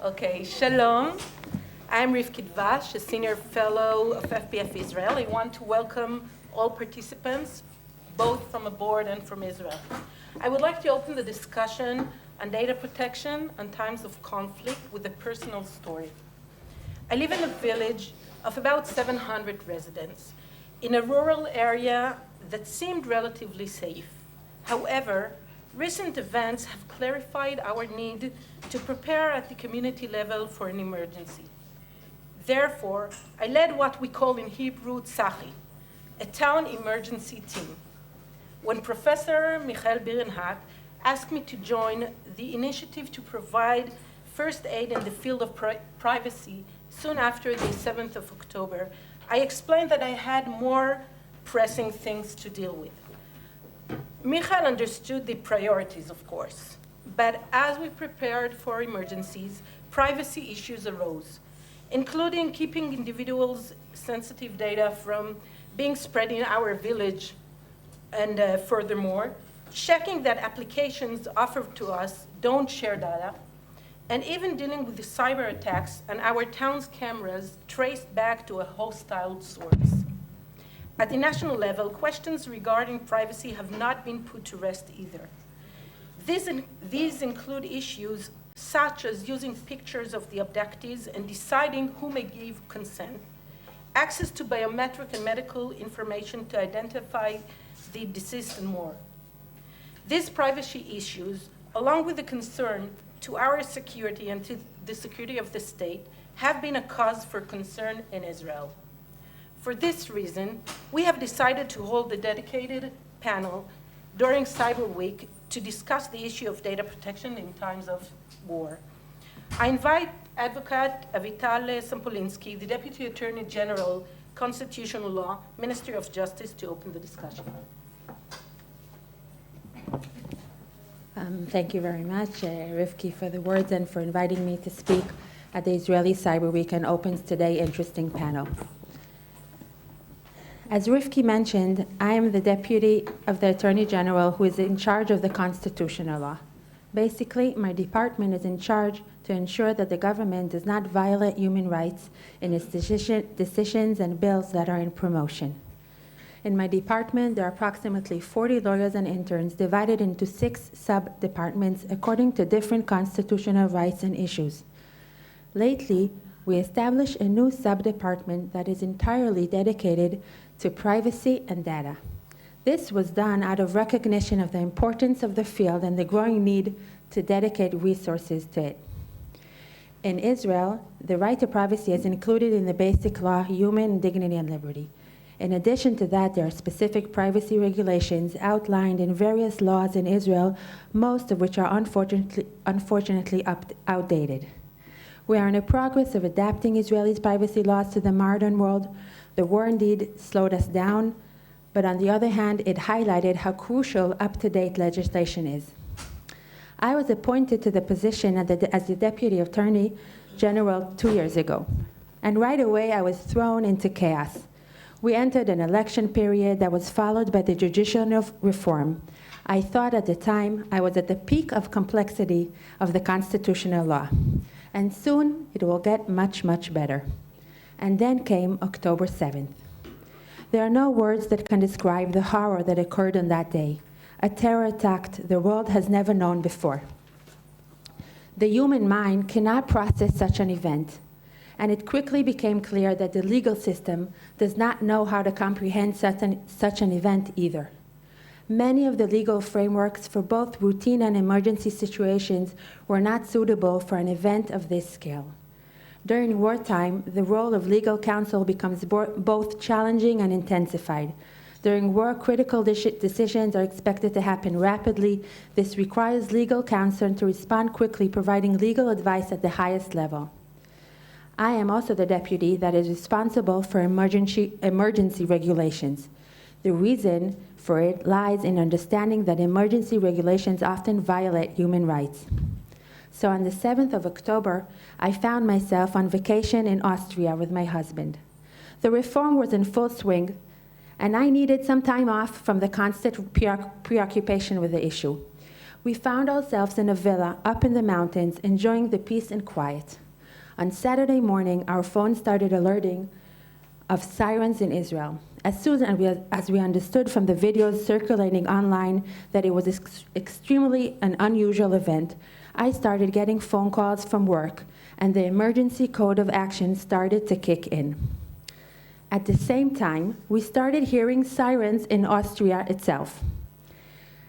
Okay, shalom. I'm Rivki Dvash, a senior fellow of FPF Israel. I want to welcome all participants, both from abroad and from Israel. I would like to open the discussion on data protection and times of conflict with a personal story. I live in a village of about 700 residents in a rural area that seemed relatively safe. However, recent events have clarified our need to prepare at the community level for an emergency. Therefore, I led what we call in Hebrew Tzachi, a town emergency team. When Professor Michael Birenhat asked me to join the initiative to provide first aid in the field of privacy soon after the 7th of October, I explained that I had more pressing things to deal with. Michael understood the priorities, of course, but as we prepared for emergencies, privacy issues arose, including keeping individuals' sensitive data from being spread in our village, and furthermore, checking that applications offered to us don't share data, and even dealing with the cyber attacks and our town's cameras traced back to a hostile source. At the national level, questions regarding privacy have not been put to rest either. These include issues such as using pictures of the abductees and deciding who may give consent, access to biometric and medical information to identify the deceased, and more. These privacy issues, along with the concern to our security and to the security of the state, have been a cause for concern in Israel. For this reason, we have decided to hold a dedicated panel during Cyber Week to discuss the issue of data protection in times of war. I invite Advocate Avital Sompolinsky, the Deputy Attorney General, Constitutional Law, Ministry of Justice, to open the discussion. Thank you very much, Rivki, for the words and for inviting me to speak at the Israeli Cyber Week and opens today's interesting panel. As Rivki mentioned, I am the Deputy of the Attorney General who is in charge of the constitutional law. Basically, my department is in charge to ensure that the government does not violate human rights in its decisions and bills that are in promotion. In my department, there are approximately 40 lawyers and interns divided into 6 sub-departments according to different constitutional rights and issues. Lately, we established a new sub-department that is entirely dedicated to privacy and data. This was done out of recognition of the importance of the field and the growing need to dedicate resources to it. In Israel, the right to privacy is included in the basic law, human dignity and liberty. In addition to that, there are specific privacy regulations outlined in various laws in Israel, most of which are unfortunately outdated. We are in the progress of adapting Israelis' privacy laws to the modern world. The war indeed slowed us down, but on the other hand, it highlighted how crucial up-to-date legislation is. I was appointed to the position as the Deputy Attorney General 2 years ago, and right away I was thrown into chaos. We entered an election period that was followed by the judicial reform. I thought at the time I was at the peak of complexity of the constitutional law, and soon it will get much, much better. And then came October 7th. There are no words that can describe the horror that occurred on that day, a terror attack the world has never known before. The human mind cannot process such an event, and it quickly became clear that the legal system does not know how to comprehend such an event either. Many of the legal frameworks for both routine and emergency situations were not suitable for an event of this scale. During wartime, the role of legal counsel becomes both challenging and intensified. During war, critical decisions are expected to happen rapidly. This requires legal counsel to respond quickly, providing legal advice at the highest level. I am also the deputy that is responsible for emergency regulations. The reason for it lies in understanding that emergency regulations often violate human rights. So on the 7th of October, I found myself on vacation in Austria with my husband. The reform was in full swing, and I needed some time off from the constant preoccupation with the issue. We found ourselves in a villa up in the mountains, enjoying the peace and quiet. On Saturday morning, our phone started alerting of sirens in Israel. As soon as we understood from the videos circulating online that it was extremely an unusual event, I started getting phone calls from work, and the emergency code of action started to kick in. At the same time, we started hearing sirens in Austria itself.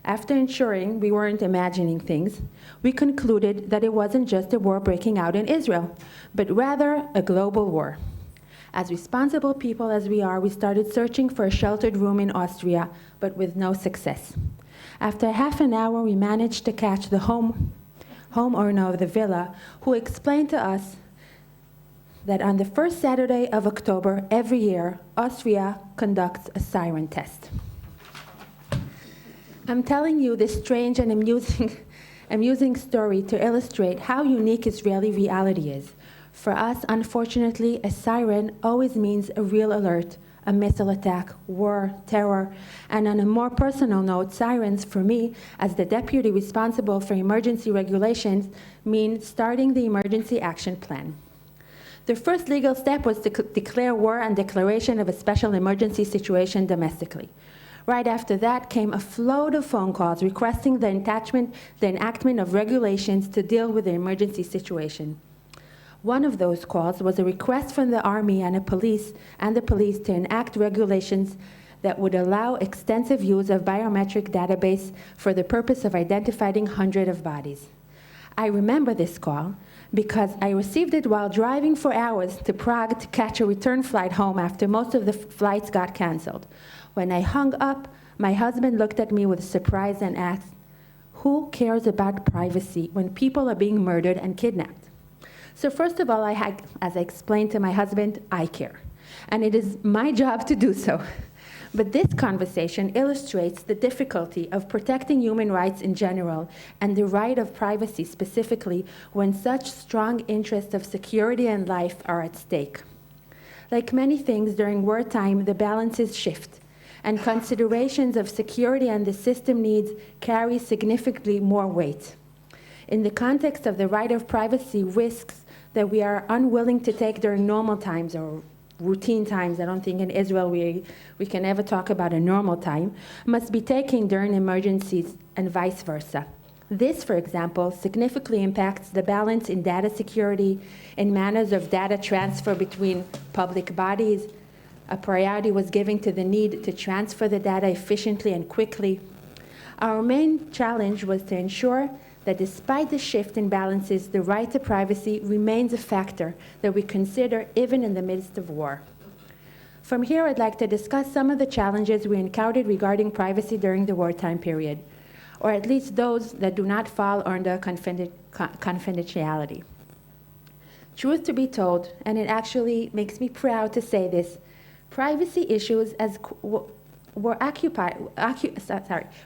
After ensuring we weren't imagining things, we concluded that it wasn't just a war breaking out in Israel, but rather a global war. As responsible people as we are, we started searching for a sheltered room in Austria, but with no success. After half an hour, we managed to catch the homeowner of the villa, who explained to us that on the first Saturday of October every year, Austria conducts a siren test. I'm telling you this strange and amusing story to illustrate how unique Israeli reality is. For us, unfortunately, a siren always means a real alert, a missile attack, war, terror, and on a more personal note, sirens, for me, as the deputy responsible for emergency regulations, mean starting the emergency action plan. The first legal step was to declare war and declaration of a special emergency situation domestically. Right after that came a flood of phone calls requesting the enactment of regulations to deal with the emergency situation. One of those calls was a request from the army and the police to enact regulations that would allow extensive use of biometric database for the purpose of identifying hundreds of bodies. I remember this call because I received it while driving for hours to Prague to catch a return flight home after most of the flights got canceled. When I hung up, my husband looked at me with surprise and asked, "Who cares about privacy when people are being murdered and kidnapped?" So first of all, as I explained to my husband, I care. And it is my job to do so. But this conversation illustrates the difficulty of protecting human rights in general and the right of privacy specifically when such strong interests of security and life are at stake. Like many things during wartime, the balances shift, and considerations of security and the system needs carry significantly more weight. In the context of the right of privacy, risks that we are unwilling to take during normal times or routine times, I don't think in Israel we can ever talk about a normal time, must be taken during emergencies and vice versa. This, for example, significantly impacts the balance in data security, in manners of data transfer between public bodies. A priority was given to the need to transfer the data efficiently and quickly. Our main challenge was to ensure that despite the shift in balances, the right to privacy remains a factor that we consider even in the midst of war. From here, I'd like to discuss some of the challenges we encountered regarding privacy during the wartime period, or at least those that do not fall under confidentiality. Truth to be told, and it actually makes me proud to say this, privacy issues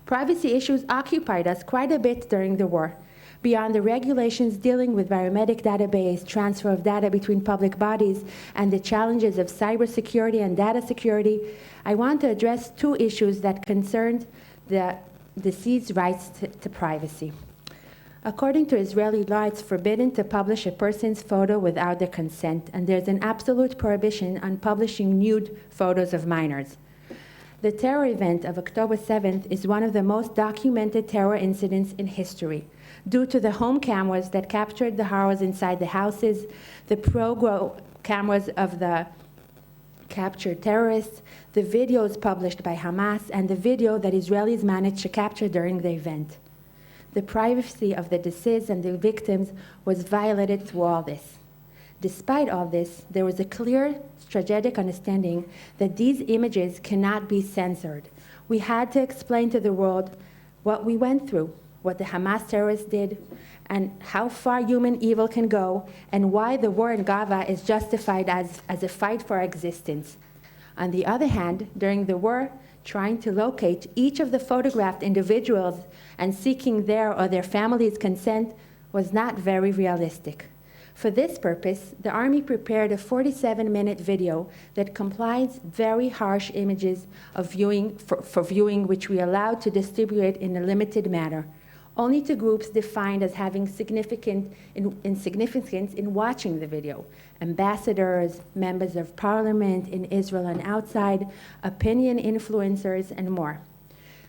privacy issues occupied us quite a bit during the war. Beyond the regulations dealing with biometric database, transfer of data between public bodies, and the challenges of cybersecurity and data security, I want to address two issues that concerned the deceased's rights to privacy. According to Israeli law, it's forbidden to publish a person's photo without their consent, and there's an absolute prohibition on publishing nude photos of minors. The terror event of October 7th is one of the most documented terror incidents in history, due to the home cameras that captured the horrors inside the houses, the cameras of the captured terrorists, the videos published by Hamas, and the video that Israelis managed to capture during the event. The privacy of the deceased and the victims was violated through all this. Despite all this, there was a clear strategic understanding that these images cannot be censored. We had to explain to the world what we went through, what the Hamas terrorists did, and how far human evil can go, and why the war in Gaza is justified as a fight for existence. On the other hand, during the war, trying to locate each of the photographed individuals and seeking their or their family's consent was not very realistic. For this purpose, the Army prepared a 47-minute video that compiled very harsh images of viewing, for viewing, which we allowed to distribute in a limited manner. only to groups defined as having significance in watching the video: ambassadors, members of parliament in Israel and outside, opinion influencers, and more.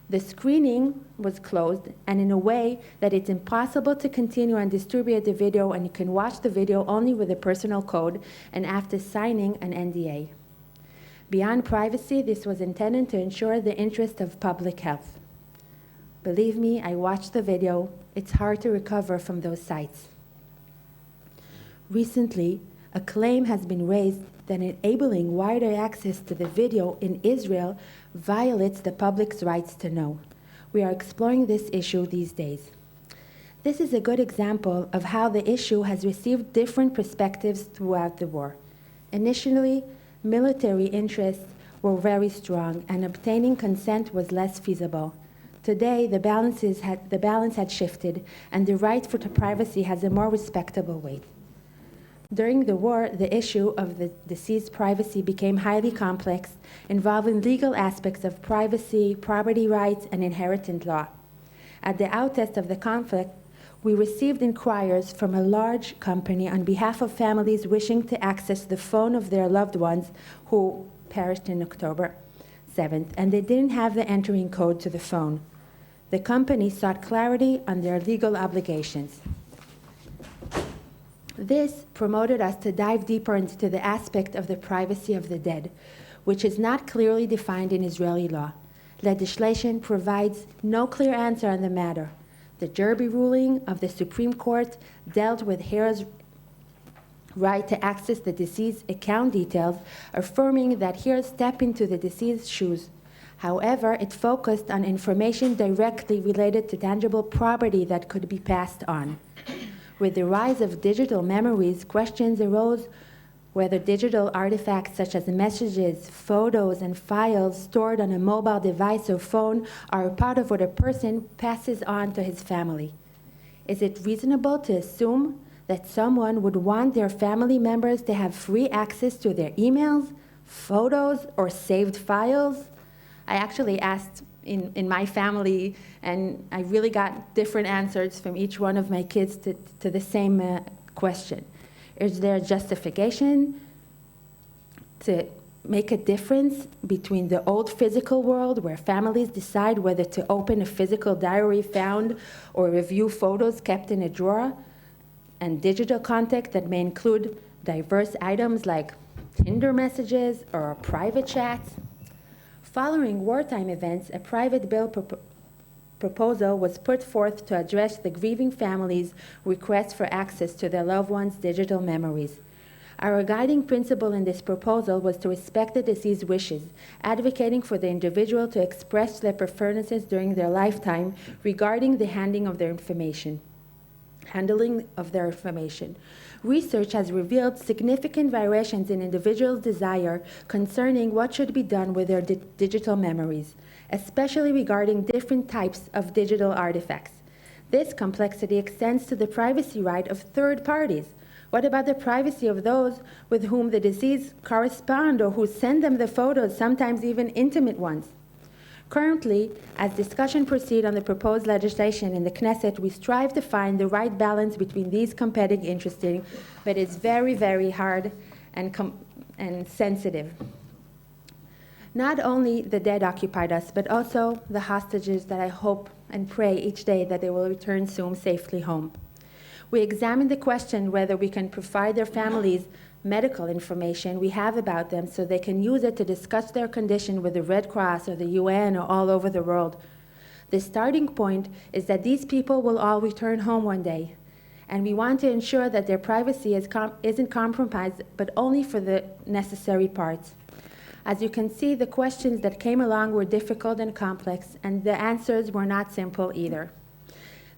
The screening was closed, and in a way that it's impossible to continue and distribute the video, and you can watch the video only with a personal code and after signing an NDA. Beyond privacy, this was intended to ensure the interest of public health. Believe me, I watched the video. It's hard to recover from those sites. Recently, a claim has been raised that enabling wider access to the video in Israel violates the public's rights to know. We are exploring this issue these days. This is a good example of how the issue has received different perspectives throughout the war. Initially, military interests were very strong, and obtaining consent was less feasible. Today, the balance had shifted, and the right for privacy has a more respectable weight. During the war, the issue of the deceased's privacy became highly complex, involving legal aspects of privacy, property rights, and inheritance law. At the outset of the conflict, we received inquiries from a large company on behalf of families wishing to access the phone of their loved ones who perished in October 7th, and they didn't have the entering code to the phone. The company sought clarity on their legal obligations. This promoted us to dive deeper into the aspect of the privacy of the dead, which is not clearly defined in Israeli law. Legislation provides no clear answer on the matter. The Derby ruling of the Supreme Court dealt with heirs' right to access the deceased's account details, affirming that heirs step into the deceased's shoes. However, it focused on information directly related to tangible property that could be passed on. With the rise of digital memories, questions arose whether digital artifacts such as messages, photos, and files stored on a mobile device or phone are a part of what a person passes on to his family. Is it reasonable to assume that someone would want their family members to have free access to their emails, photos, or saved files? I actually asked in my family, and I really got different answers from each one of my kids to the same question. Is there a justification to make a difference between the old physical world, where families decide whether to open a physical diary found or review photos kept in a drawer, and digital contact that may include diverse items like Tinder messages or private chats? Following wartime events, a private bill proposal was put forth to address the grieving families' request for access to their loved ones' digital memories. Our guiding principle in this proposal was to respect the deceased's wishes, advocating for the individual to express their preferences during their lifetime regarding the handling of their information. Research has revealed significant variations in individuals' desire concerning what should be done with their digital memories, especially regarding different types of digital artifacts. This complexity extends to the privacy right of third parties. What about the privacy of those with whom the deceased correspond or who send them the photos, sometimes even intimate ones? Currently, as discussion proceeds on the proposed legislation in the Knesset, we strive to find the right balance between these competing interests, but it's very, very hard and sensitive. Not only the dead occupied us, but also the hostages that I hope and pray each day that they will return soon safely home. We examined the question whether we can provide their families medical information we have about them so they can use it to discuss their condition with the Red Cross or the UN or all over the world. The starting point is that these people will all return home one day, and we want to ensure that their privacy isn't compromised, but only for the necessary parts. As you can see, the questions that came along were difficult and complex, and the answers were not simple either.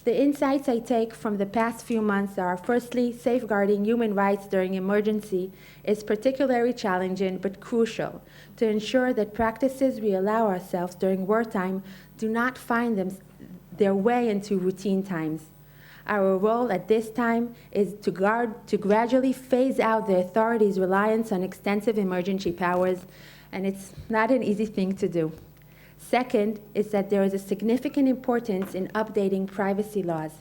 The insights I take from the past few months are, firstly, safeguarding human rights during emergency is particularly challenging but crucial to ensure that practices we allow ourselves during wartime do not find their way into routine times. Our role at this time is to gradually phase out the authorities' reliance on extensive emergency powers, and it's not an easy thing to do. Second is that there is a significant importance in updating privacy laws.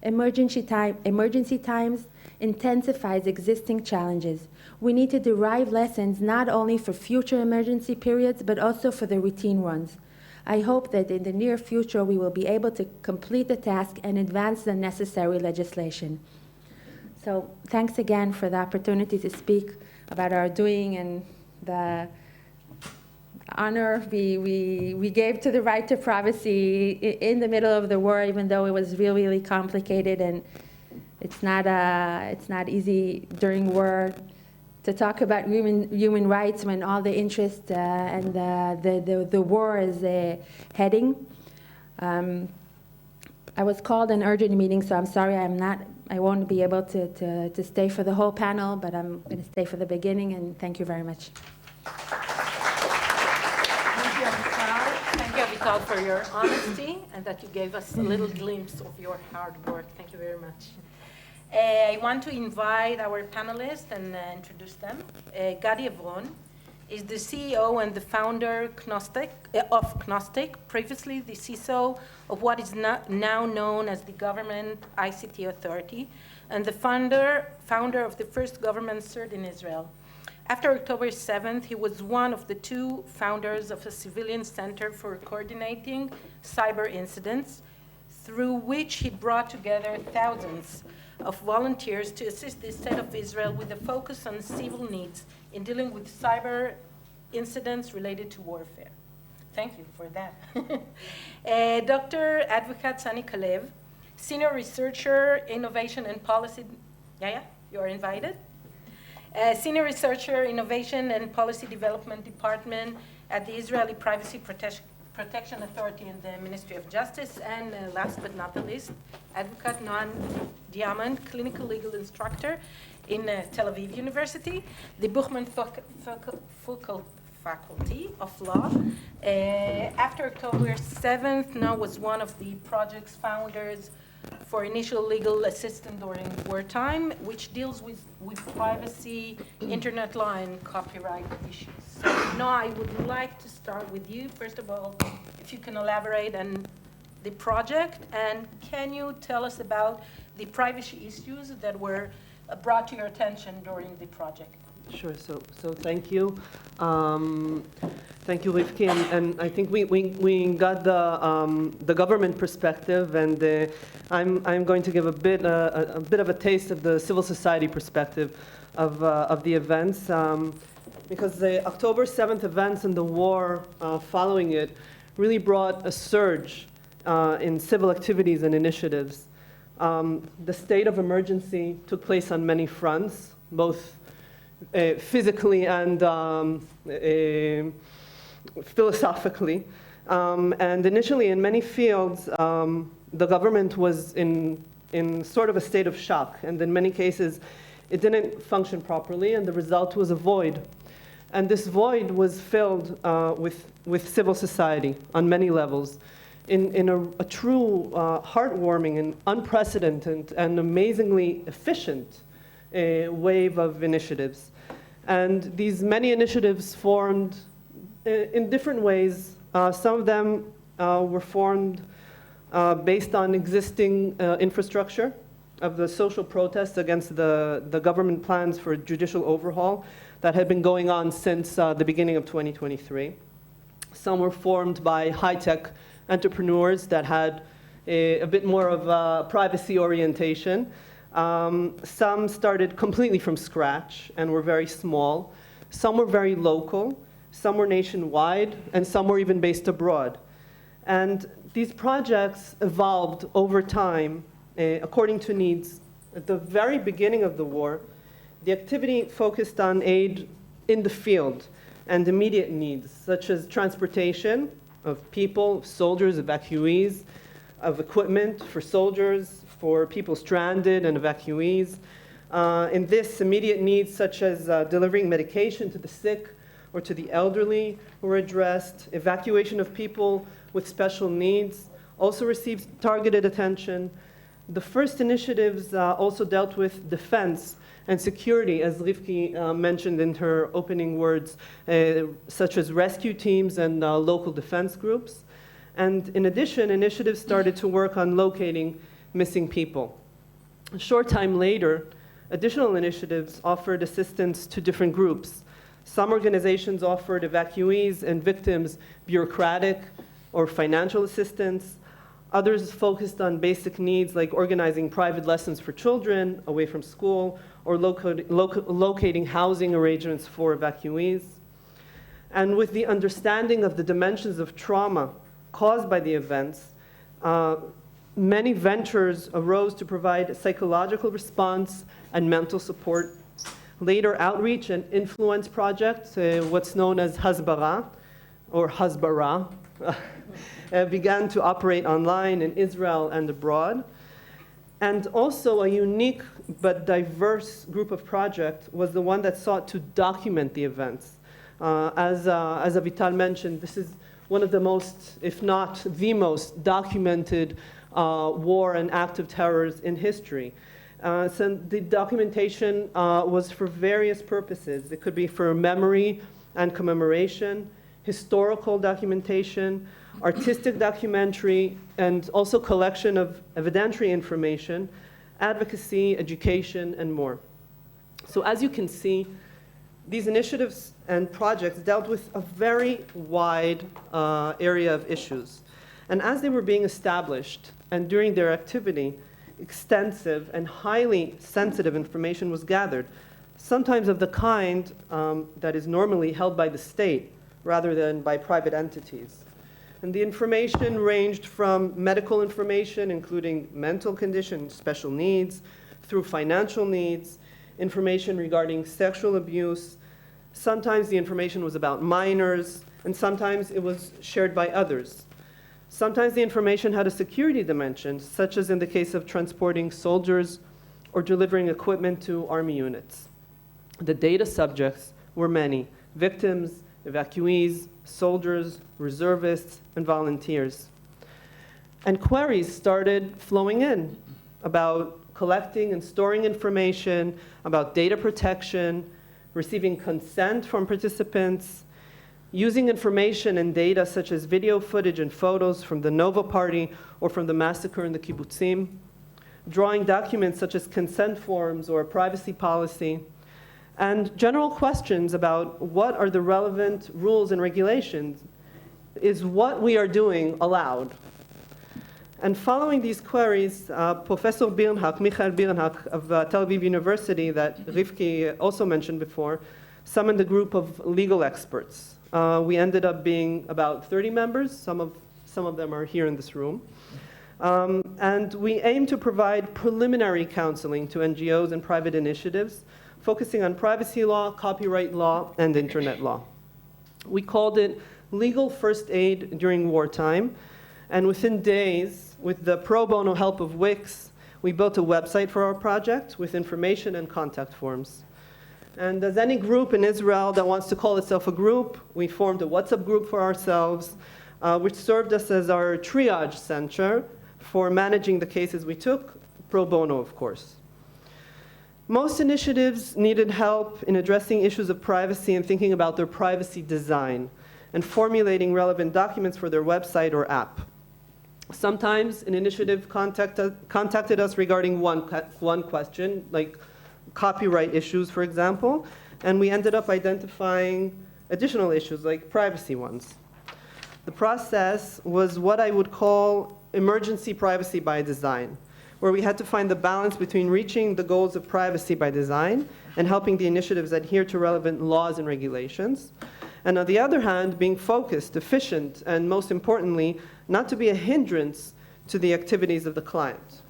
Emergency times intensifies existing challenges. We need to derive lessons not only for future emergency periods, but also for the routine ones. I hope that in the near future we will be able to complete the task and advance the necessary legislation. So thanks again for the opportunity to speak about our doing and the honor we gave to the right to privacy in the middle of the war, even though it was really, really complicated, and it's not easy during war to talk about human rights when all the interest and the war is heading. I was called an urgent meeting, so I'm sorry I won't be able to stay for the whole panel, but I'm going to stay for the beginning, and thank you very much. Thank you, Avital, for your honesty and that you gave us a little glimpse of your hard work. Thank you very much. I want to invite our panelists and introduce them. Gadi Evron is the CEO and the founder of Knostic, previously the CISO of what is now known as the Government ICT Authority, and the founder of the first government CERT in Israel. After October 7th, he was one of the two founders of a civilian center for coordinating cyber incidents, through which he brought together thousands of volunteers to assist the State of Israel with a focus on civil needs in dealing with cyber incidents related to warfare. Thank you for that. Dr. Advocate Sani Kalev, Senior Researcher, Innovation and Policy. You are invited. Senior Researcher, Innovation and Policy Development Department at the Israeli Privacy Protection Authority in the Ministry of Justice. And last but not the least, Advocate Noam Diamond, Clinical Legal Instructor in Tel Aviv University, the Buchmann Faculty of Law. After October 7th, Noam was one of the project's founders for initial legal assistance during wartime, which deals with privacy, internet law, and copyright issues. So now I would like to start with you. First of all, if you can elaborate on the project, and can you tell us about the privacy issues that were brought to your attention during the project? Sure. So thank you. Thank you, Rivki. And I think we got the government perspective, and I'm going to give a bit of a taste of the civil society perspective of the events, because the October 7th events and the war following it really brought a surge in civil activities and initiatives. The state of emergency took place on many fronts, both physically and philosophically. And initially, in many fields, the government was in sort of a state of shock. And in many cases, it didn't function properly, and the result was a void. And this void was filled with civil society on many levels, in a true heartwarming and unprecedented and amazingly efficient wave of initiatives. And these many initiatives formed in different ways. Some of them were formed based on existing infrastructure of the social protests against the government plans for judicial overhaul that had been going on since the beginning of 2023. Some were formed by high-tech entrepreneurs that had a bit more of a privacy orientation. Some started completely from scratch and were very small. Some were very local. Some were nationwide, and some were even based abroad. And these projects evolved over time according to needs. At the very beginning of the war, the activity focused on aid in the field and immediate needs, such as transportation of people, soldiers, evacuees, of equipment for soldiers, for people stranded and evacuees. In this, immediate needs such as delivering medication to the sick or to the elderly were addressed. Evacuation of people with special needs also received targeted attention. The first initiatives also dealt with defense and security, as Rivki mentioned in her opening words, such as rescue teams and local defense groups. And in addition, initiatives started to work on locating missing people. A short time later, additional initiatives offered assistance to different groups. Some organizations offered evacuees and victims bureaucratic or financial assistance. Others focused on basic needs like organizing private lessons for children away from school or locating housing arrangements for evacuees. And with the understanding of the dimensions of trauma caused by the events, many ventures arose to provide psychological response and mental support. Later, outreach and influence projects, what's known as Hasbara, or Hasbara, began to operate online in Israel and abroad. And also a unique but diverse group of projects was the one that sought to document the events. As Avital mentioned, this is one of the most, if not the most, documented war and act of terrors in history. So the documentation was for various purposes. It could be for memory and commemoration, historical documentation, artistic documentary, and also collection of evidentiary information, advocacy, education, and more. So as you can see, these initiatives and projects dealt with a very wide area of issues. And as they were being established and during their activity, extensive and highly sensitive information was gathered, sometimes of the kind that is normally held by the state rather than by private entities. And the information ranged from medical information, including mental conditions, special needs, through financial needs, information regarding sexual abuse. Sometimes the information was about minors, and sometimes it was shared by others. Sometimes the information had a security dimension, such as in the case of transporting soldiers or delivering equipment to army units. The data subjects were many: victims, evacuees, soldiers, reservists, and volunteers. And queries started flowing in about collecting and storing information, about data protection, receiving consent from participants, using information and data such as video footage and photos from the Nova Party or from the massacre in the kibbutzim, drawing documents such as consent forms or privacy policy, and general questions about what are the relevant rules and regulations. Is what we are doing allowed? And following these queries, Professor Birnhak, Michael Birnhak of Tel Aviv University, that Rivki also mentioned before, summoned a group of legal experts. We ended up being about 30 members. Some of them are here in this room. And we aim to provide preliminary counseling to NGOs and private initiatives, focusing on privacy law, copyright law, and internet law. We called it Legal First Aid During Wartime, and within days, with the pro bono help of Wix, we built a website for our project with information and contact forms. And as any group in Israel that wants to call itself a group, we formed a WhatsApp group for ourselves, which served us as our triage center for managing the cases we took, pro bono, of course. Most initiatives needed help in addressing issues of privacy and thinking about their privacy design and formulating relevant documents for their website or app. Sometimes an initiative contacted us regarding one question, like copyright issues, for example, and we ended up identifying additional issues like privacy ones. The process was what I would call emergency privacy by design, where we had to find the balance between reaching the goals of privacy by design and helping the initiatives adhere to relevant laws and regulations. And on the other hand, being focused, efficient, and most importantly, not to be a hindrance to the activities of the client.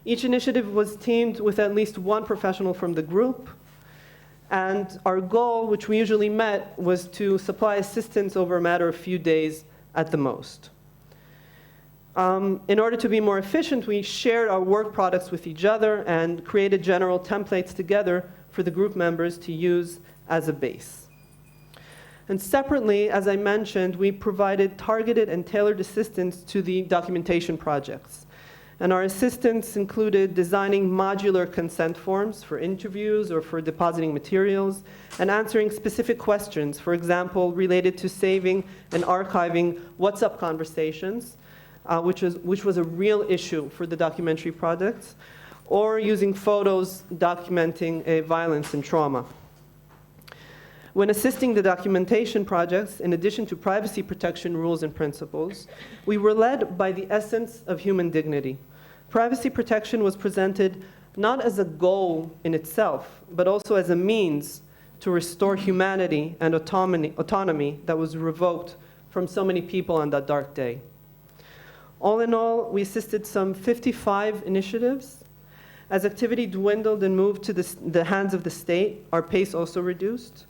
Each initiative was teamed with at least one professional from the group, and our goal, which we usually met, was to supply assistance over a matter of few days at the most. In order to be more efficient, we shared our work products with each other and created general templates together for the group members to use as a base. And separately, as I mentioned, we provided targeted and tailored assistance to the documentation projects. And our assistance included designing modular consent forms for interviews or for depositing materials, and answering specific questions, for example, related to saving and archiving WhatsApp conversations, which was a real issue for the documentary projects, or using photos documenting violence and trauma. When assisting the documentation projects, in addition to privacy protection rules and principles, we were led by the essence of human dignity. Privacy protection was presented not as a goal in itself, but also as a means to restore humanity and autonomy that was revoked from so many people on that dark day. All in all, we assisted some 55 initiatives. As activity dwindled and moved to the hands of the state, our pace also reduced.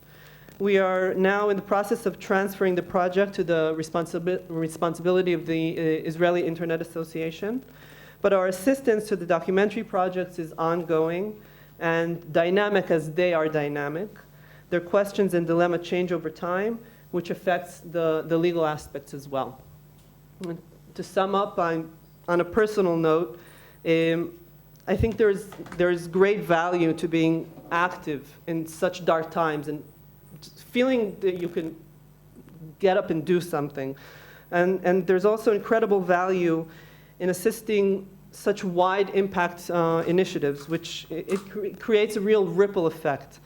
We are now in the process of transferring the project to the responsibility of the Israeli Internet Association. But our assistance to the documentary projects is ongoing and dynamic as they are dynamic. Their questions and dilemma change over time, which affects the legal aspects as well. And to sum up, on a personal note, I think there's great value to being active in such dark times and feeling that you can get up and do something. And there's also incredible value in assisting such wide impact initiatives, which it creates a real ripple effect.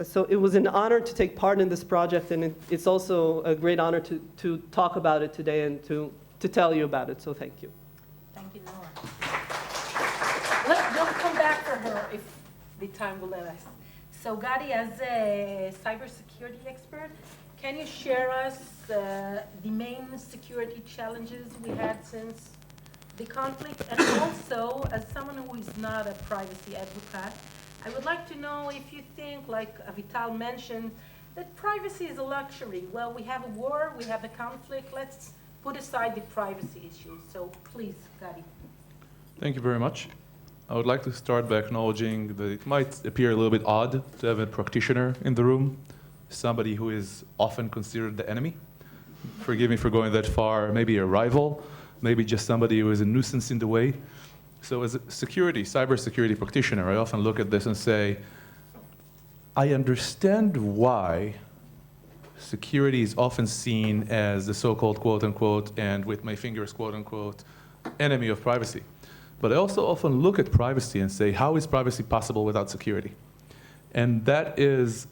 So it was an honor to take part in this project, and it's also a great honor to talk about it today and to tell you about it, so thank you. Thank you, Nora. We'll come back for her if the time will let us. So Gadi, as a cybersecurity expert, can you share us the main security challenges we had since the conflict? And also, as someone who is not a privacy advocate, I would like to know if you think, like Avital mentioned, that privacy is a luxury. Well, we have a war, we have a conflict, let's put aside the privacy issues. So please, Gadi. Thank you very much. I would like to start by acknowledging that it might appear a little bit odd to have a practitioner in the room, somebody who is often considered the enemy. Forgive me for going that far, maybe a rival, maybe just somebody who is a nuisance in the way. So as a cybersecurity practitioner, I often look at this and say, I understand why security is often seen as the so-called quote unquote, and with my fingers quote unquote, enemy of privacy. But I also often look at privacy and say, how is privacy possible without security? And that is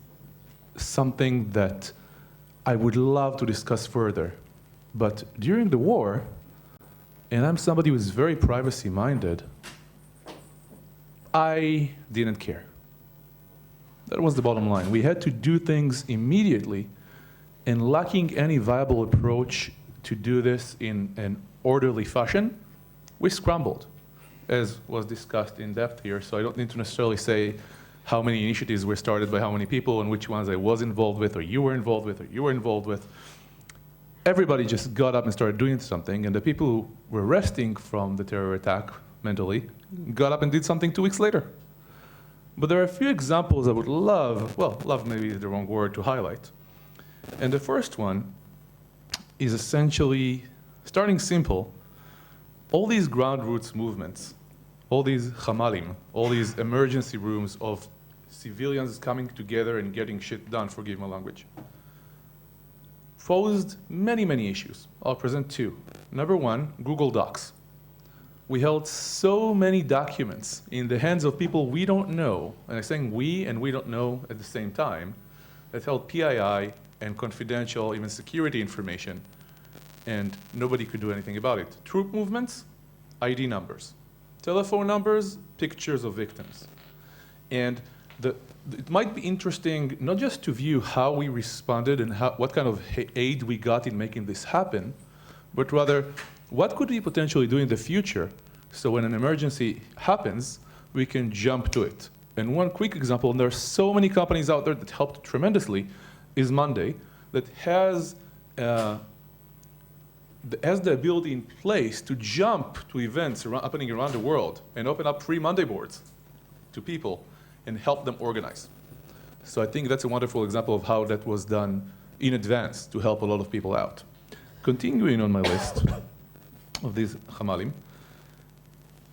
something that I would love to discuss further. But during the war, and I'm somebody who is very privacy-minded, I didn't care. That was the bottom line. We had to do things immediately, and lacking any viable approach to do this in an orderly fashion, we scrambled, as was discussed in depth here. So I don't need to necessarily say how many initiatives were started by how many people and which ones I was involved with, or you were involved with, or you were involved with. Everybody just got up and started doing something, and the people who were resting from the terror attack mentally got up and did something 2 weeks later. But there are a few examples I would love maybe is the wrong word to highlight. And the first one is essentially, starting simple, all these ground roots movements, all these hamalim, all these emergency rooms of civilians coming together and getting shit done, forgive my language, posed many, many issues. I'll present two. Number one, Google Docs. We held so many documents in the hands of people we don't know, and I'm saying we and we don't know at the same time, that held PII and confidential, even security information, and nobody could do anything about it. Troop movements, ID numbers. Telephone numbers, pictures of victims. And it might be interesting not just to view how we responded and what kind of aid we got in making this happen, but rather what could we potentially do in the future so when an emergency happens, we can jump to it. And one quick example, and there are so many companies out there that helped tremendously, is Monday, that has the ability in place to jump to events happening around the world and open up free Monday boards to people and help them organize. So I think that's a wonderful example of how that was done in advance to help a lot of people out. Continuing on my list of these hamalim,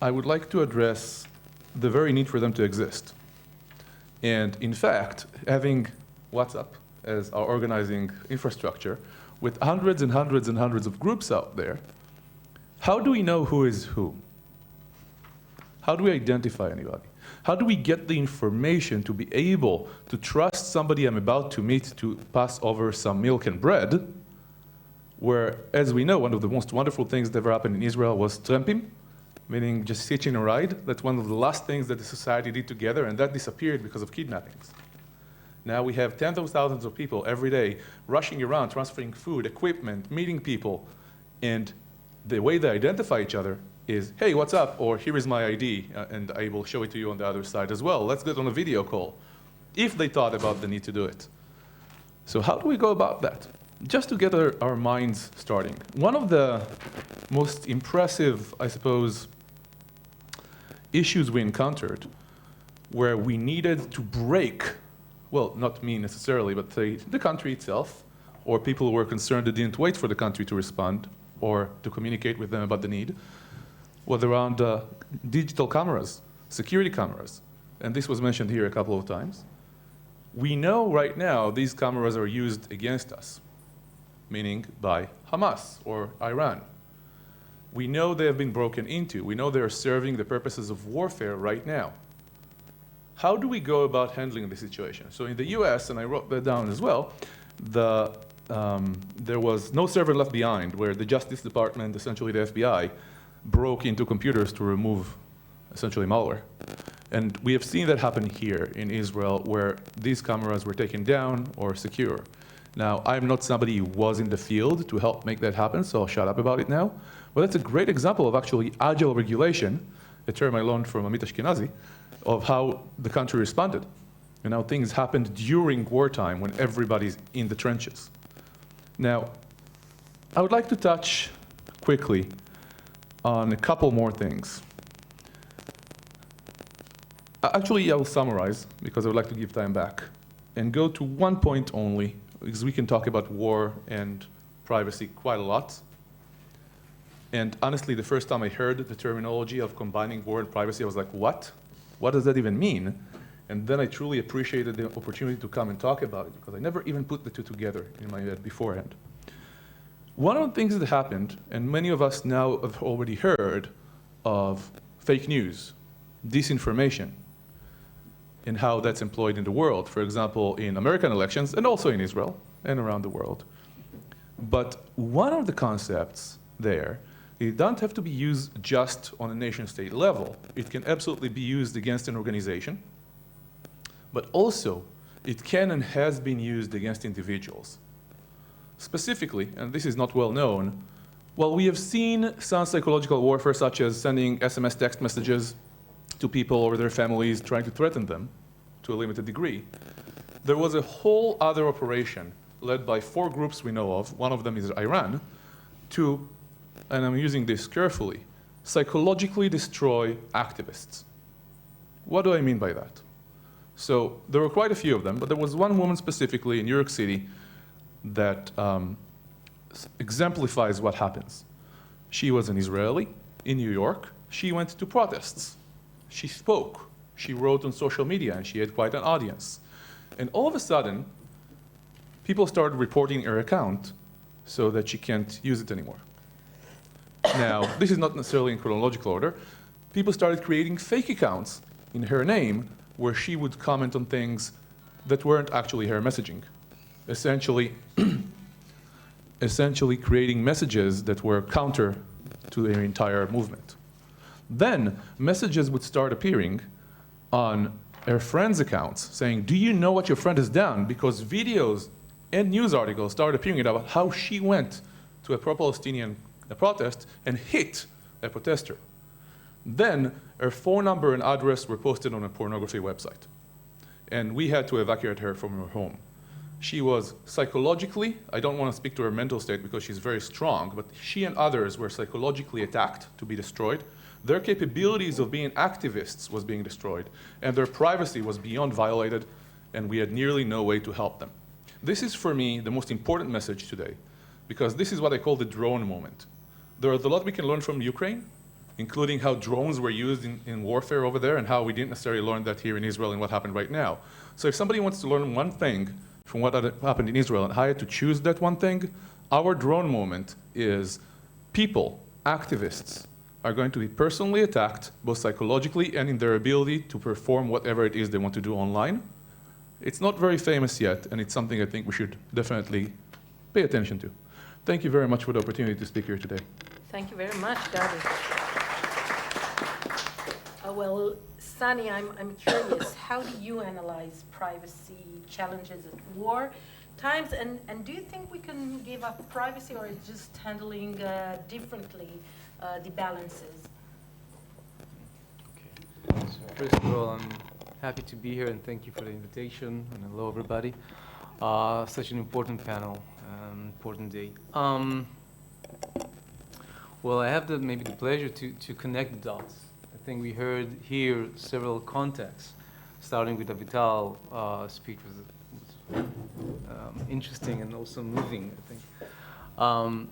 I would like to address the very need for them to exist. And in fact, having WhatsApp as our organizing infrastructure with hundreds and hundreds and hundreds of groups out there, how do we know who is who? How do we identify anybody? How do we get the information to be able to trust somebody I'm about to meet to pass over some milk and bread, where, as we know, one of the most wonderful things that ever happened in Israel was trampim, meaning just hitching a ride. That's one of the last things that the society did together, and that disappeared because of kidnappings. Now we have tens of thousands of people every day rushing around, transferring food, equipment, meeting people, and the way they identify each other is, hey, what's up? Or here is my ID, and I will show it to you on the other side as well. Let's get on a video call, if they thought about the need to do it. So how do we go about that? Just to get our minds starting. One of the most impressive, I suppose, issues we encountered where we needed to break, well, not me necessarily, but the country itself, or people who were concerned that didn't wait for the country to respond or to communicate with them about the need, was around digital cameras, security cameras. And this was mentioned here a couple of times. We know right now these cameras are used against us, meaning by Hamas or Iran. We know they have been broken into. We know they are serving the purposes of warfare right now. How do we go about handling the situation? So in the US, and I wrote that down as well, there was no server left behind, where the Justice Department, essentially the FBI, broke into computers to remove essentially malware. And we have seen that happen here in Israel, where these cameras were taken down or secure. Now, I'm not somebody who was in the field to help make that happen, so I'll shut up about it now. But that's a great example of actually agile regulation, a term I learned from Amit Ashkenazi, of how the country responded and how things happened during wartime when everybody's in the trenches. Now, I would like to touch quickly on a couple more things. Actually, I will summarize, because I would like to give time back, and go to one point only, because we can talk about war and privacy quite a lot. And honestly, the first time I heard the terminology of combining war and privacy, I was like, what? What does that even mean? And then I truly appreciated the opportunity to come and talk about it, because I never even put the two together in my head beforehand. One of the things that happened, and many of us now have already heard of fake news, disinformation, and how that's employed in the world, for example, in American elections, and also in Israel, and around the world. But one of the concepts there, it doesn't have to be used just on a nation-state level. It can absolutely be used against an organization, but also it can and has been used against individuals. Specifically, and this is not well known, while we have seen some psychological warfare, such as sending SMS text messages to people or their families, trying to threaten them to a limited degree, there was a whole other operation led by 4 groups we know of, one of them is Iran, to, and I'm using this carefully, psychologically destroy activists. What do I mean by that? So there were quite a few of them, but there was one woman specifically in New York City that exemplifies what happens. She was an Israeli in New York. She went to protests. She spoke. She wrote on social media, and she had quite an audience. And all of a sudden, people started reporting her account so that she can't use it anymore. Now, this is not necessarily in chronological order. People started creating fake accounts in her name where she would comment on things that weren't actually her messaging. Essentially creating messages that were counter to their entire movement. Then messages would start appearing on her friends' accounts saying, do you know what your friend has done? Because videos and news articles started appearing about how she went to a pro-Palestinian protest and hit a protester. Then her phone number and address were posted on a pornography website. And we had to evacuate her from her home. She was psychologically, I don't want to speak to her mental state because she's very strong, but she and others were psychologically attacked to be destroyed. Their capabilities of being activists was being destroyed, and their privacy was beyond violated, and we had nearly no way to help them. This is, for me, the most important message today, because this is what I call the drone moment. There is a lot we can learn from Ukraine, including how drones were used in warfare over there and how we didn't necessarily learn that here in Israel and what happened right now. So if somebody wants to learn one thing from what happened in Israel and how to choose that one thing, our drone moment is people, activists, are going to be personally attacked, both psychologically and in their ability to perform whatever it is they want to do online. It's not very famous yet, and it's something I think we should definitely pay attention to. Thank you very much for the opportunity to speak here today. Thank you very much, Gadi. Well, Sunny, I'm curious, how do you analyze privacy challenges at war times, and do you think we can give up privacy, or it's just handling differently the balances? Okay. So first of all, I'm happy to be here, and thank you for the invitation, and hello everybody. Such an important panel, important day. Well, I have maybe the pleasure to connect the dots. I think we heard here several contexts, starting with Avital speech was interesting and also moving, I think.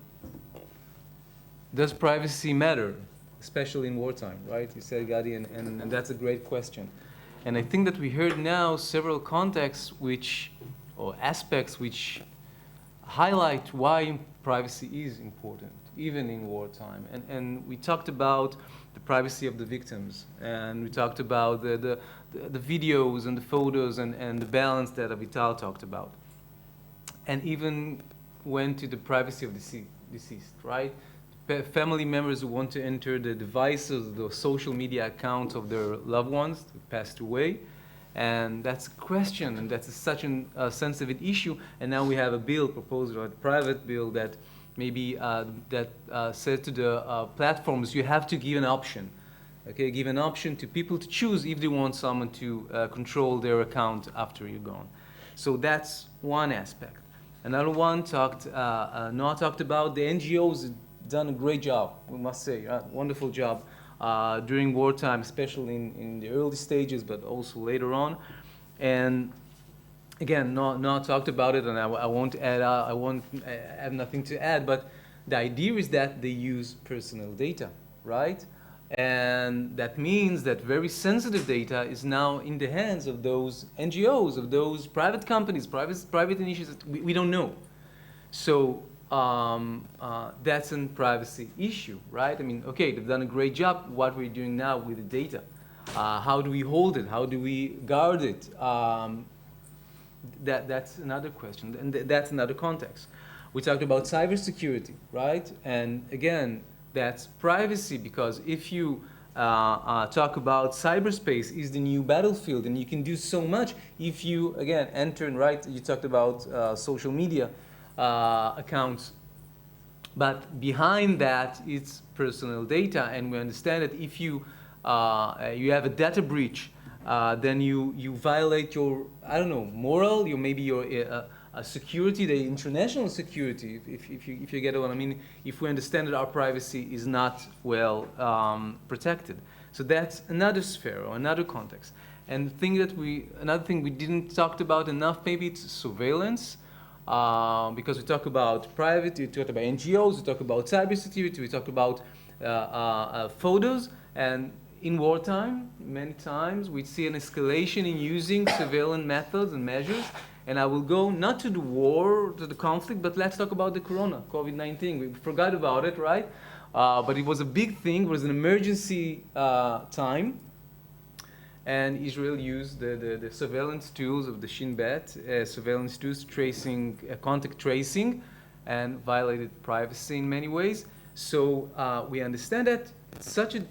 Does privacy matter, especially in wartime, right? You said, Gadi, and that's a great question. And I think that we heard now several contexts or aspects which highlight why privacy is important, even in wartime. And we talked about the privacy of the victims, and we talked about the videos and the photos and the balance that Avital talked about. And even went to the privacy of the deceased, right? Family members who want to enter the devices, the social media accounts of their loved ones who passed away. And that's a question, and that's such a sensitive issue. And now we have a bill proposed, or a private bill, that maybe said to the platforms, you have to give an option. Okay, give an option to people to choose if they want someone to control their account after you're gone. So that's one aspect. Another one Noah talked about the NGOs done a great job, we must say, wonderful job during wartime, especially in the early stages, but also later on. And again, Noah talked about it, and I won't add. I have nothing to add. But the idea is that they use personal data, right? And that means that very sensitive data is now in the hands of those NGOs, of those private companies, private initiatives. We don't know. So that's a privacy issue, right? I mean, okay, they've done a great job. What we're doing now with the data, how do we hold it? How do we guard it? That's another question, and that's another context. We talked about cybersecurity, right? And again, that's privacy, because if you talk about cyberspace is the new battlefield, and you can do so much if you, again, enter and write. You talked about social media accounts, but behind that it's personal data, and we understand that if you have a data breach, then you violate your, I don't know, moral, maybe your security, the international security, if you get what I mean, if we understand that our privacy is not well protected. So that's another sphere or another context. And another thing we didn't talk about enough, maybe it's surveillance, because we talk about private, we talk about NGOs, we talk about cybersecurity, we talk about photos, and in wartime, many times, we see an escalation in using surveillance methods and measures. And I will go not to the war, to the conflict, but let's talk about the corona, COVID-19. We forgot about it, right? But it was a big thing. It was an emergency time. And Israel used the surveillance tools of the Shin Bet, surveillance tools, contact tracing, and violated privacy in many ways. So we understand that it's such a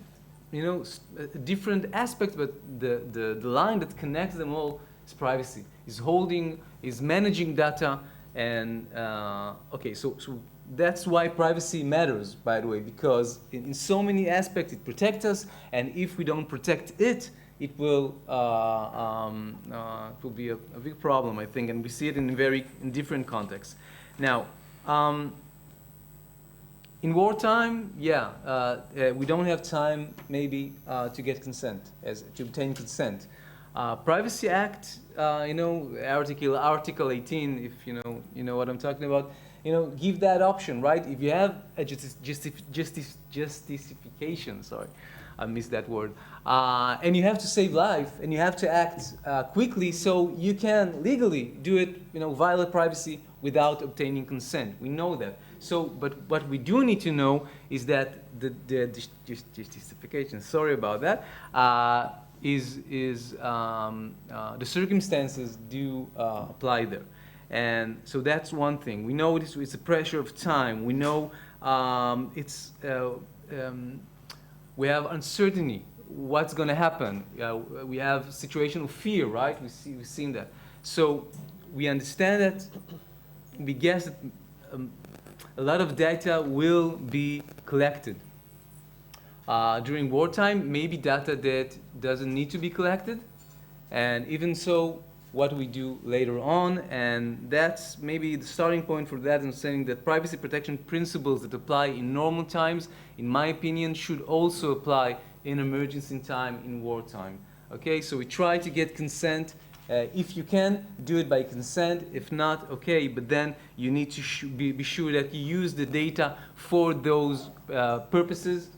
different aspect, but the line that connects them all is privacy. Is managing data, and okay, so that's why privacy matters, by the way, because in so many aspects it protects us, and if we don't protect it, it will be a big problem, I think, and we see it in different contexts. Now, in wartime, we don't have time maybe to get consent, to obtain consent. Privacy Act, Article 18, if you know what I'm talking about, give that option, right? If you have a justification, sorry, I missed that word, and you have to save life, and you have to act quickly, so you can legally do it, violate privacy without obtaining consent. We know that. So, but what we do need to know is that the justification, sorry about that, the circumstances do apply there. And so that's one thing. We know it's a pressure of time. We know we have uncertainty. What's going to happen? We have situational fear, right? We've seen that. So we understand that. We guess that a lot of data will be collected. During wartime, maybe data that doesn't need to be collected. And even so, what we do later on, and that's maybe the starting point for that, and saying that privacy protection principles that apply in normal times, in my opinion, should also apply in emergency time, in wartime. Okay, so we try to get consent. If you can, do it by consent. If not, okay, but then you need to be sure that you use the data for those purposes,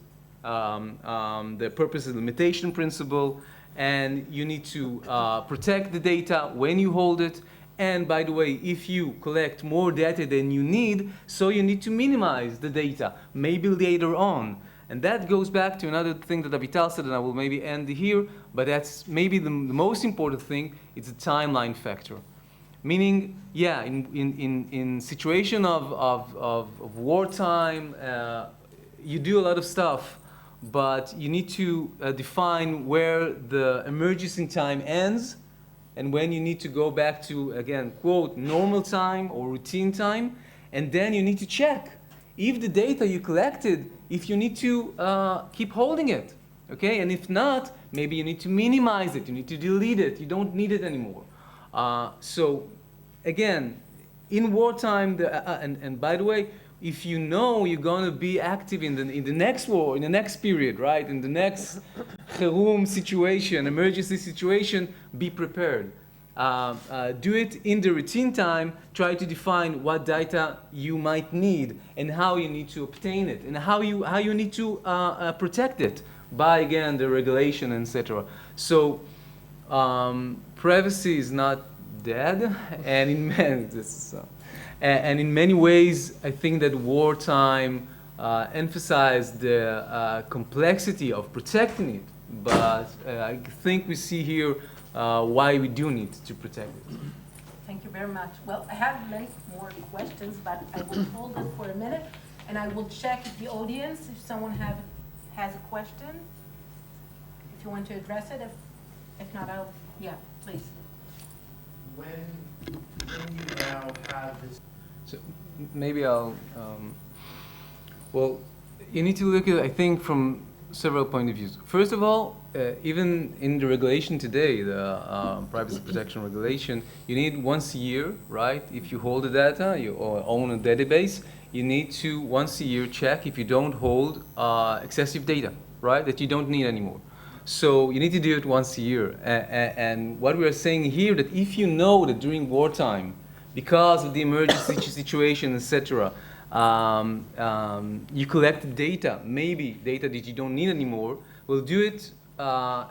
the purpose limitation principle, and you need to protect the data when you hold it. And by the way, if you collect more data than you need, so you need to minimize the data, maybe later on. And that goes back to another thing that Avital said, and I will maybe end here, but that's maybe the most important thing, it's a timeline factor. Meaning, yeah, in situation of wartime, you do a lot of stuff, but you need to define where the emergency time ends and when you need to go back to, again, quote, normal time or routine time, and then you need to check if the data you collected, if you need to keep holding it, okay? And if not, maybe you need to minimize it, you need to delete it, you don't need it anymore. So again, in wartime, and by the way, if you know you're going to be active in the next war, in the next period, right, in the next חירום situation, emergency situation, be prepared. Do it in the routine time. Try to define what data you might need and how you need to obtain it and how you need to protect it by, again, the regulation, etc. So privacy is not dead, and in many ways, I think that wartime emphasized the complexity of protecting it, but I think we see here why we do need to protect it. Thank you very much. Well, I have many more questions, but I will hold them for a minute, and I will check with the audience if someone has a question. If you want to address it, if not, yeah, please. When you now have this. So maybe I'll, well, you need to look at, I think, from several point of views. First of all, even in the regulation today, the privacy protection regulation, you need once a year, right? If you hold the data, you own a database, you need to once a year check if you don't hold excessive data, right? That you don't need anymore. So you need to do it once a year. And what we are saying here, that if you know that during wartime, because of the emergency situation, etc., you collect data, maybe data that you don't need anymore, we'll do it,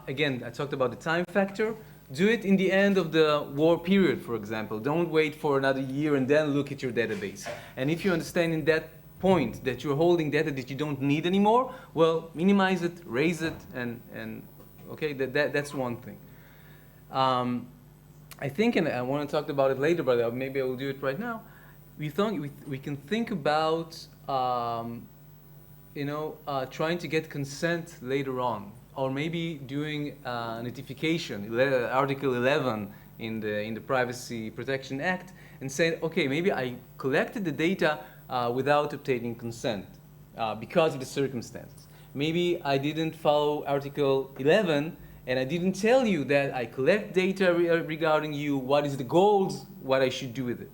again, I talked about the time factor, do it in the end of the war period, for example. Don't wait for another year and then look at your database. And if you understand in that point that you're holding data that you don't need anymore, well, minimize it, raise it, and okay, that's one thing. I think, and I want to talk about it later, but maybe I will do it right now. We can think about, trying to get consent later on, or maybe doing notification, Article 11 in the Privacy Protection Act, and saying, okay, maybe I collected the data without obtaining consent because of the circumstances. Maybe I didn't follow Article 11, and I didn't tell you that I collect data regarding you, what is the goals, what I should do with it,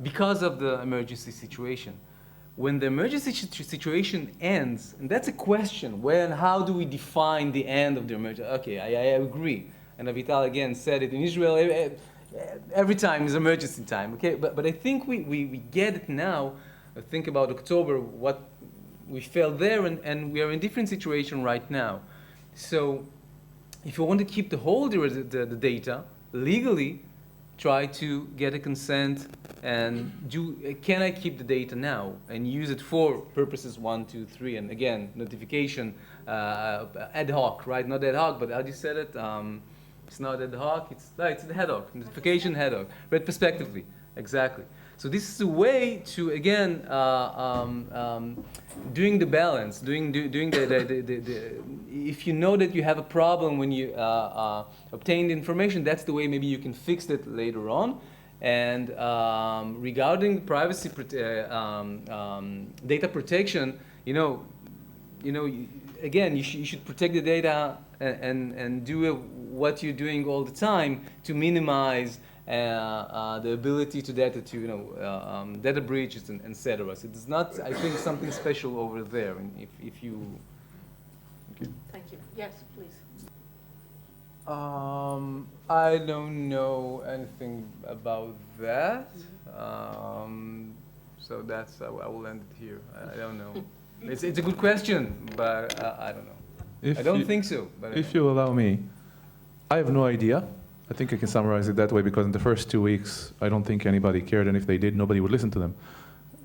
because of the emergency situation. When the emergency situation ends, and that's a question, how do we define the end of the emergency? Okay, I agree. and Avital again said it in Israel, every time is emergency time, okay? But I think we get it now. Think about October, what we felt there, and we are in a different situation right now. So if you want to keep the holder of the data legally, try to get a consent and can I keep the data now and use it for purposes 1, 2, 3, and again, notification, ad hoc, right? Not ad hoc, but how do you say it? It's not ad hoc, it's ad hoc, notification ad hoc, retrospectively, exactly. So this is a way to, again, doing the balance, doing the if you know that you have a problem when you obtain the information, that's the way maybe you can fix it later on. And regarding privacy, data protection, again, you should protect the data and do what you're doing all the time to minimize the ability to data data breaches and etc. So it's not, I think, something special over there. And if you, okay. Thank you. Yes, please. I don't know anything about that. So that's I will end it here. I don't know. It's a good question, but I don't know. I don't think so. But if you allow me, I have no idea. I think I can summarize it that way because in the first 2 weeks, I don't think anybody cared, and if they did, nobody would listen to them.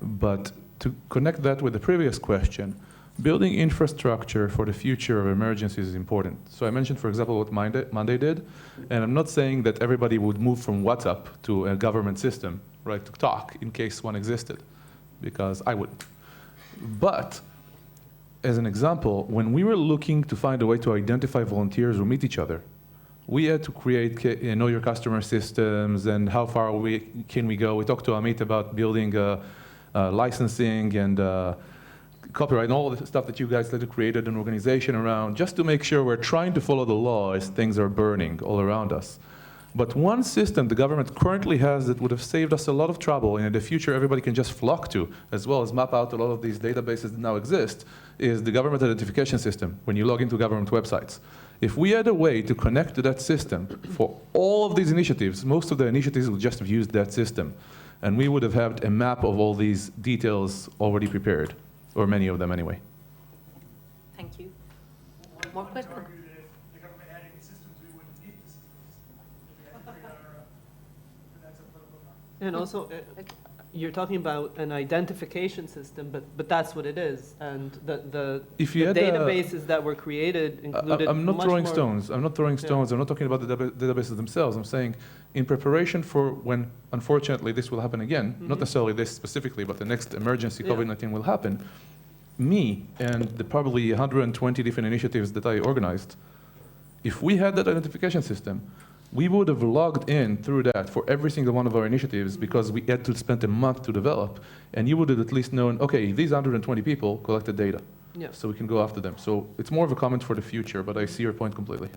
But to connect that with the previous question, building infrastructure for the future of emergencies is important. So I mentioned, for example, what Monday did, and I'm not saying that everybody would move from WhatsApp to a government system, right, to talk in case one existed, because I wouldn't. But as an example, when we were looking to find a way to identify volunteers who meet each other, we had to create know your customer systems and how far can we go. We talked to Amit about building licensing and copyright and all the stuff that you guys later created an organization around, just to make sure we're trying to follow the law as things are burning all around us. But one system the government currently has that would have saved us a lot of trouble and in the future everybody can just flock to, as well as map out a lot of these databases that now exist, is the government identification system when you log into government websites. If we had a way to connect to that system for all of these initiatives, most of the initiatives would just have used that system. And we would have had a map of all these details already prepared, or many of them anyway. Thank you. More questions? Argue that if the government had any systems, we wouldn't need the systems. That's a political matter. And also, you're talking about an identification system, but that's what it is. And the databases that were created included I'm not much throwing more. stones. I'm not throwing stones. I'm not talking about the databases themselves. I'm saying in preparation for when, unfortunately, this will happen again, not necessarily this specifically, but the next emergency COVID-19 will happen, me and the probably 120 different initiatives that I organized, if we had that identification system, we would have logged in through that for every single one of our initiatives because we had to spend a month to develop, and you would have at least known, okay, these 120 people collected data, so we can go after them. So it's more of a comment for the future, but I see your point completely.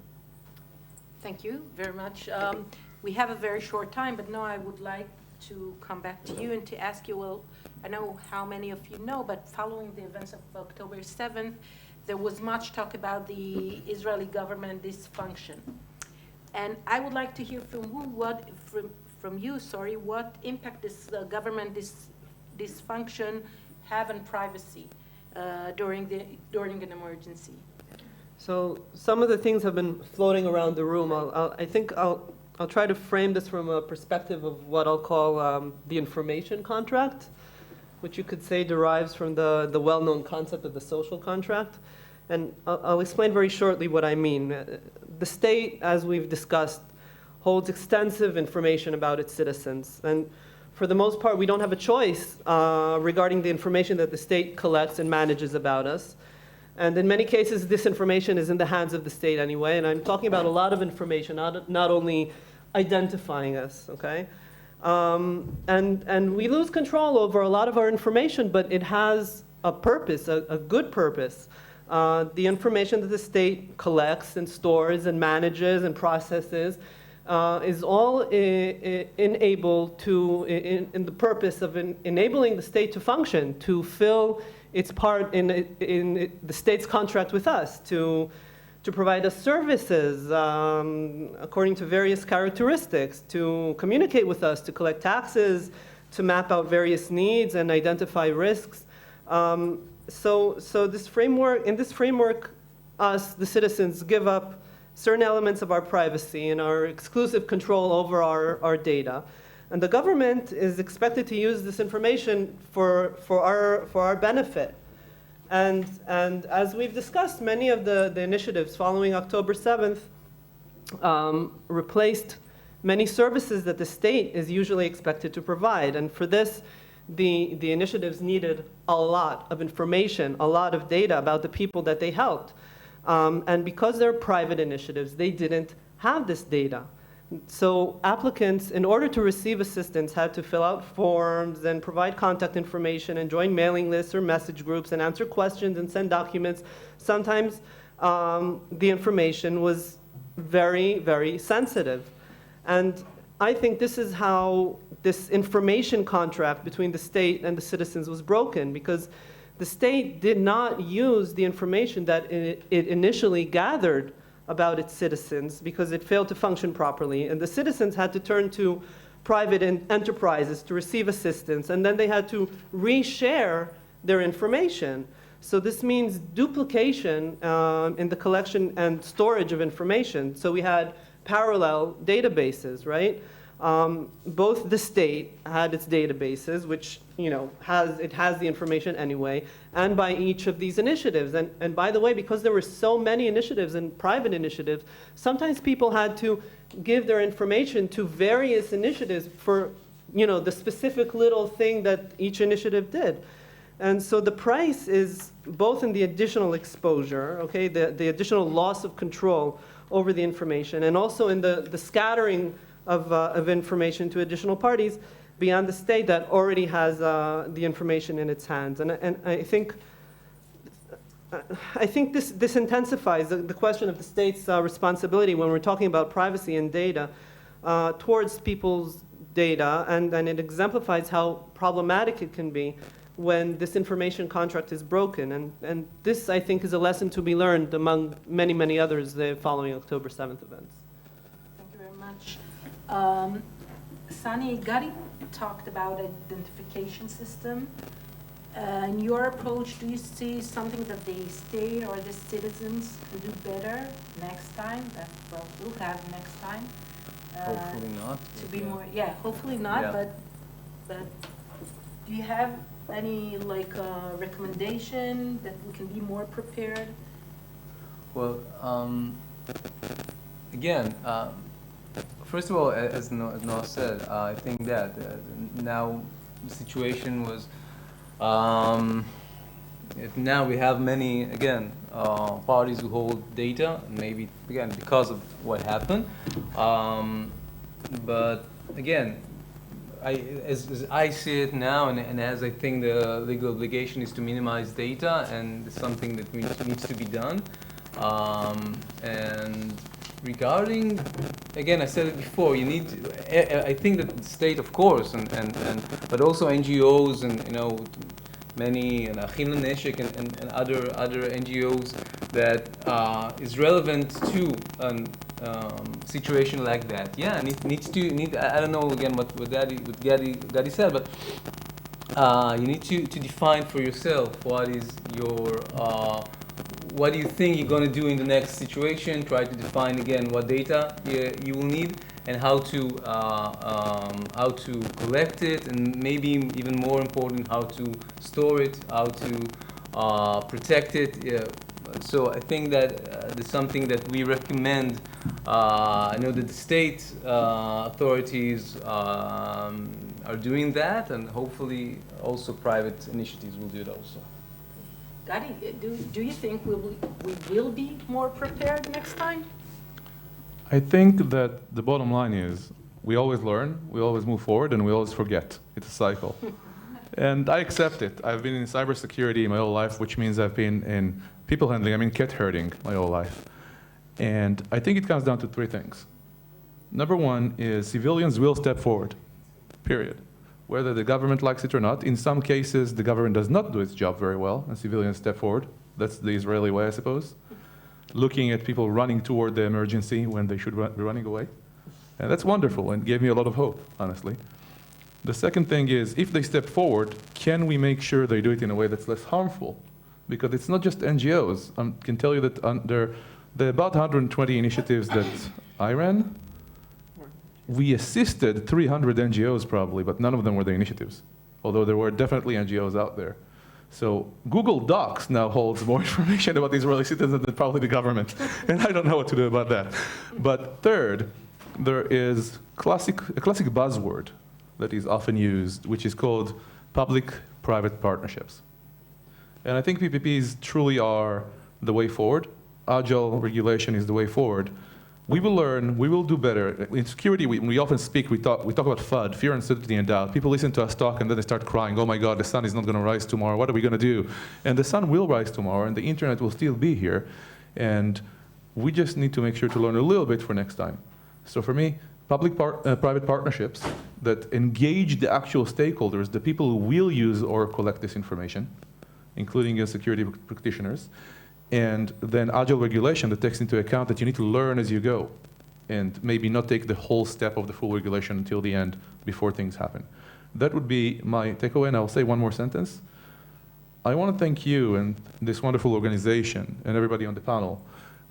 Thank you very much. We have a very short time, but now I would like to come back to you and to ask you, well, I know how many of you know, but following the events of October 7th, there was much talk about the Israeli government dysfunction. And I would like to hear from you, what impact this government dysfunction have on privacy during an emergency. So some of the things have been floating around the room. I think I'll try to frame this from a perspective of what I'll call the information contract, which you could say derives from the well-known concept of the social contract. And I'll explain very shortly what I mean. The state, as we've discussed, holds extensive information about its citizens. And for the most part, we don't have a choice regarding the information that the state collects and manages about us. And in many cases, this information is in the hands of the state anyway. And I'm talking about a lot of information, not only identifying us, okay? And we lose control over a lot of our information, but it has a purpose, a good purpose. The information that the state collects and stores and manages and processes is all enabled to, in the purpose of enabling the state to function, to fill its part in the state's contract with us, to to provide us services according to various characteristics, to communicate with us, to collect taxes, to map out various needs and identify risks. So this framework, in this framework, us, the citizens, give up certain elements of our privacy and our exclusive control over our data. And the government is expected to use this information for our benefit. And as we've discussed, many of the initiatives following October 7th replaced many services that the state is usually expected to provide. And for this, the initiatives needed a lot of information, a lot of data about the people that they helped. And because they're private initiatives, they didn't have this data. So applicants, in order to receive assistance, had to fill out forms and provide contact information and join mailing lists or message groups and answer questions and send documents. Sometimes the information was very, very sensitive. And I think this is how this information contract between the state and the citizens was broken, because the state did not use the information that it initially gathered about its citizens because it failed to function properly. And the citizens had to turn to private enterprises to receive assistance, and then they had to reshare their information. So this means duplication in the collection and storage of information. So we had parallel databases, right? Both the state had its databases, which has the information anyway, and by each of these initiatives. And by the way, because there were so many initiatives and private initiatives, sometimes people had to give their information to various initiatives for the specific little thing that each initiative did. And so the price is both in the additional exposure, okay, the additional loss of control over the information, and also in the scattering of information to additional parties beyond the state that already has the information in its hands. And I think this intensifies the question of the state's responsibility when we're talking about privacy and data towards people's data, and it exemplifies how problematic it can be when this information contract is broken. And this, I think, is a lesson to be learned among many, many others following October 7th events. Thank you very much. Sani, Gadi talked about identification system. In your approach, do you see something that the state or the citizens can do better next time? That we'll have next time. Hopefully not. To be more, hopefully not. Yeah. But do you have any recommendation that we can be more prepared? Well, again. First of all, as Noah said, I think that now the situation was, now we have many, again, parties who hold data, maybe, again, because of what happened. But again, as I see it now, and as I think the legal obligation is to minimize data, and it's something that needs to be done. And regarding, again, I said it before, you need to, I think that the state, of course, but also NGOs and many and Achim L'Neshek and other NGOs that is relevant to a situation like that. Yeah, and it needs to I don't know again what Gadi said, but you need to define for yourself what is your what do you think you're going to do in the next situation? Try to define again what data you will need and how to collect it, and maybe even more important, how to store it, how to protect it. So I think that it's something that we recommend. I know that the state authorities are doing that, and hopefully also private initiatives will do it also. Gadi, do you think we will be more prepared next time? I think that the bottom line is we always learn, we always move forward, and we always forget. It's a cycle. And I accept it. I've been in cybersecurity my whole life, which means I've been in people handling, cat herding my whole life. And I think it comes down to three things. Number one is civilians will step forward, period. Whether the government likes it or not. In some cases, the government does not do its job very well, and civilians step forward. That's the Israeli way, I suppose. looking at people running toward the emergency when they should be running away. And that's wonderful and gave me a lot of hope, honestly. The second thing is, if they step forward, can we make sure they do it in a way that's less harmful? Because it's not just NGOs. I can tell you that there are about 120 initiatives that I ran. We assisted 300 NGOs probably, but none of them were the initiatives, although there were definitely NGOs out there. So Google Docs now holds more information about Israeli citizens than probably the government, and I don't know what to do about that. But third, there is a classic buzzword that is often used, which is called public-private partnerships. And I think PPPs truly are the way forward. Agile regulation is the way forward. We will learn, we will do better. In security, we often speak, we talk about FUD, fear, uncertainty, and doubt. People listen to us talk and then they start crying, oh my God, the sun is not gonna rise tomorrow, what are we gonna do? And the sun will rise tomorrow and the internet will still be here. And we just need to make sure to learn a little bit for next time. So for me, public-private partnerships that engage the actual stakeholders, the people who will use or collect this information, including security practitioners, and then agile regulation that takes into account that you need to learn as you go and maybe not take the whole step of the full regulation until the end before things happen. That would be my takeaway, and I'll say one more sentence. I want to thank you and this wonderful organization and everybody on the panel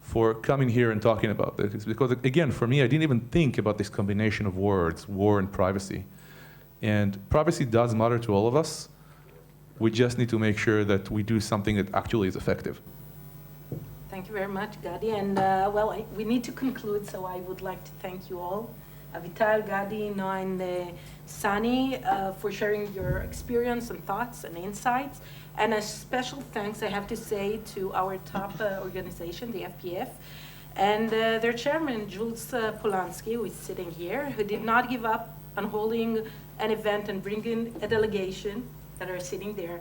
for coming here and talking about this. Because again, for me, I didn't even think about this combination of words, war and privacy. And privacy does matter to all of us. We just need to make sure that we do something that actually is effective. Thank you very much, Gadi. And we need to conclude, so I would like to thank you all, Avital, Gadi, Noah, and Sani, for sharing your experience and thoughts and insights. And a special thanks, I have to say, to our top organization, the FPF, and their chairman, Jules Sompolinsky, who is sitting here, who did not give up on holding an event and bringing a delegation that are sitting there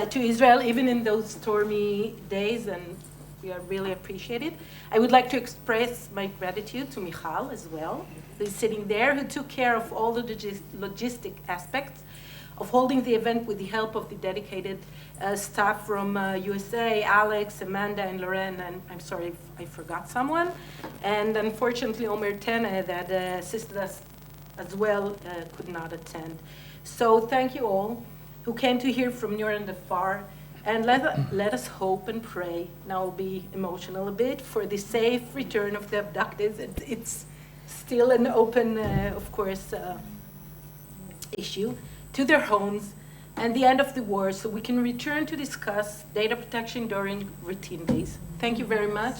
to Israel, even in those stormy days, and we are really appreciated. I would like to express my gratitude to Michal as well, who's sitting there, who took care of all the logistic aspects of holding the event with the help of the dedicated staff from USA, Alex, Amanda, and Loren, and I'm sorry if I forgot someone. And unfortunately, Omer Tene, that assisted us as well, could not attend. So thank you all who came to hear from near and afar. And let us hope and pray, now I'll be emotional a bit, for the safe return of the abducted. It's still an open, of course, issue, to their homes and the end of the war, so we can return to discuss data protection during routine days. Thank you very much.